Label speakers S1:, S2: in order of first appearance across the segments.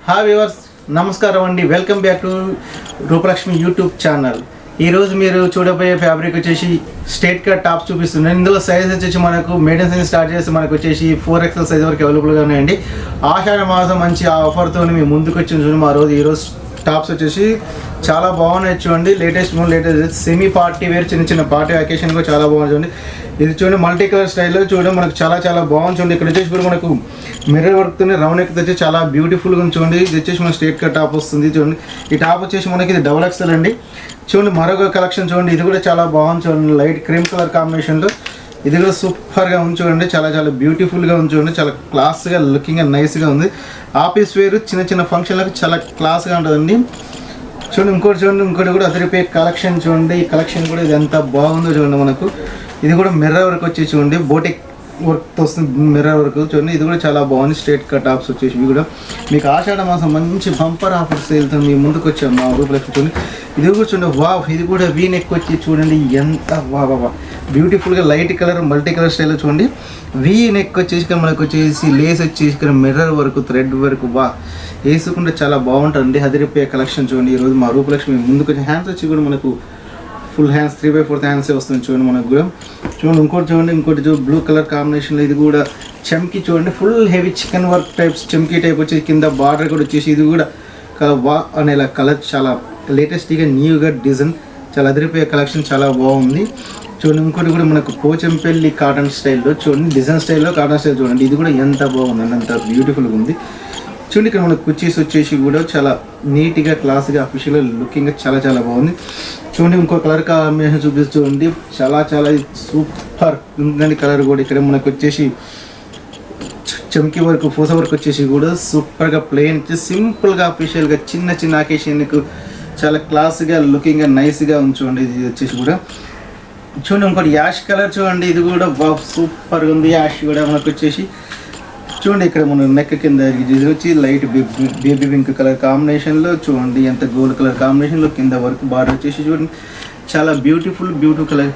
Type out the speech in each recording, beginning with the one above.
S1: Hi viewers, నమస్కారం అండి. Welcome back to Rupalakshmi YouTube channel. ఈరోజు మీరు చూడబోయే ఫ్యాబ్రిక్ వచ్చేసి స్ట్రైట్ కట్ టాప్స్ చూపిస్తున్నాను. ఇందులో సైజ్ వచ్చేసి మనకు మీడియం సైజ్ స్టార్ట్ చేసి మనకు వచ్చేసి 4XL సైజ్ వరకు అవైలబుల్గా ఉన్నాయండి. ఆషాఢ మాసం మంచి ఆఫర్తో మేము ముందుకు వచ్చి చూడండి. మా ఈరోజు టాప్స్ వచ్చేసి చాలా బాగున్నాయి చూడండి. లేటెస్ట్ సెమీ పార్టీ వేర్, చిన్న చిన్న పార్టీ అకేషన్ కూడా చాలా బాగుంది చూడండి. ఇది చూడండి మల్టీ కలర్ స్టైల్లో చూడండి, మనకు చాలా బాగుంది చూడండి. ఇక్కడ వచ్చేసి కూడా మనకు మిర్రర్ వర్క్తోనే రౌండ్ నెక్ వచ్చి చాలా బ్యూటిఫుల్గా ఉంది చూడండి. ఇది వచ్చేసి మన స్ట్రైట్ కట్ టాప్ వస్తుంది చూడండి. ఈ టాప్ వచ్చేసి మనకి ఇది XXL అండి. చూడండి మరొక కలెక్షన్ చూడండి, ఇది కూడా చాలా బాగుంది చూడండి. లైట్ క్రీమ్ కలర్ కాంబినేషన్లో ఇది కూడా సూపర్గా ఉంది చూడండి. చాలా బ్యూటిఫుల్గా ఉంది చూడండి. చాలా క్లాస్గా లుకింగ్ అండ్ నైస్గా ఉంది. ఆఫీస్ వేర్, చిన్న చిన్న ఫంక్షన్లకు చాలా క్లాస్గా ఉంటుందండి. చూడండి ఇంకోటి కూడా అదిరిపోయే కలెక్షన్ చూడండి. ఈ కలెక్షన్ కూడా ఇది ఎంత బాగుందో చూడండి. మనకు ఇది కూడా మిర్రర్ వర్క్ వచ్చి చూడండి, బోటిక్ వర్క్తో వస్తుంది మిర్రర్ వర్క్ చూడండి. ఇది కూడా చాలా బాగుంది. స్ట్రైట్ కట్ టాప్స్ వచ్చేసి ఇవి కూడా మీకు ఆషాఢ మాసం మంచి బంపర్ ఆఫర్స్ వెళ్తాం. మీ ముందుకు వచ్చాము మా రూపలక్ష్మి చూడండి. ఇది కూడా చూడండి, వావ్, ఇది కూడా వీ నెక్ వచ్చి చూడండి ఎంత వా బ్యూటిఫుల్గా లైట్ కలర్ మల్టీ కలర్ స్టైల్లో చూడండి. వీ నెక్ వచ్చేసి మనకు వచ్చేసి లేస్ వచ్చేసి మిర్రర్ వర్క్, థ్రెడ్ వర్క్, వేసుకుంటే చాలా బాగుంటుంది. అదిరిపోయే కలెక్షన్ చూడండి. ఈరోజు మా రూపలక్ష్మి ముందుకు వచ్చి హ్యాండ్స్ వచ్చి కూడా మనకు ఫుల్ హ్యాండ్స్ 3/4 హ్యాండ్సే వస్తుంది చూడండి. మనకు కూడా చూడండి ఇంకోటి బ్లూ కలర్ కాంబినేషన్లో ఇది కూడా చమ్కీ చూడండి. Full heavy chikan work types చమ్కీ టైప్ వచ్చేసి కింద బార్డర్ కూడా వచ్చేసి ఇది కూడా అనేలా కలర్ చాలా లేటెస్ట్గా న్యూగా డిజైన్ చాలా అదిరిపోయే కలెక్షన్ చాలా బాగుంది చూడండి. ఇంకోటి కూడా మనకు పోచంపల్లి కాటన్ స్టైల్లో చూడండి, డిజైన్ స్టైల్లో కాటన్ స్టైల్ చూడండి. ఇది కూడా ఎంత బాగుంది, అంత బ్యూటిఫుల్గా ఉంది చూడండి. ఇక్కడ మనకు కుర్చీస్ వచ్చేసి కూడా చాలా నీట్గా క్లాస్గా అఫీషియల్గా లుకింగ్గా చాలా బాగుంది చూడండి. ఇంకో కలర్ కాంబినేషన్ చూపిస్తూ చూడండి, చాలా సూపర్ ఉందండి కలర్ కూడా. ఇక్కడ మనకు వచ్చేసి చమ్కీ వర్క్, పూస వర్క్ వచ్చేసి కూడా సూపర్గా ప్లెయిన్ సింపుల్గా అఫీషియల్గా చిన్న అకేషన్కు చాలా క్లాస్గా లుకింగ్గా నైస్గా ఉంది చూడండి. ఇది వచ్చేసి కూడా చూడండి. ఇంకోటి యాష్ కలర్ చూడండి, ఇది కూడా సూపర్గా ఉంది. యాష్ కూడా మనకు వచ్చేసి చూడండి. ఇక్కడ మన నెక్ కింద ఇది వచ్చి లైట్ బేబీ పింక్ కలర్ కాంబినేషన్లో చూడండి, ఎంత గోల్డ్ కలర్ కాంబినేషన్లో కింద వర్క్ బార్డర్ వచ్చేసి చూడండి. చాలా బ్యూటిఫుల్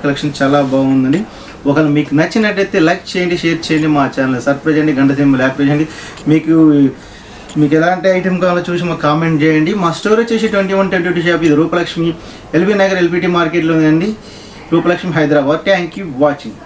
S1: కలెక్షన్ చాలా బాగుందండి. ఒకవేళ మీకు నచ్చినట్టయితే లైక్ చేయండి, షేర్ చేయండి, మా ఛానల్ సబ్స్క్రైబ్ చేయండి, గంట సింబల్ యాక్టివేట్ చేయండి. మీకు ఎలాంటి ఐటమ్ కావాలో చూసి మాకు కామెంట్ చేయండి. మా స్టోర్ వచ్చేసి 2122 షాప్, ఇది రూపలక్ష్మి LB నగర్ LPT మార్కెట్లో ఉందండి. Rupalakshmi Hyderabad. Thank you watching.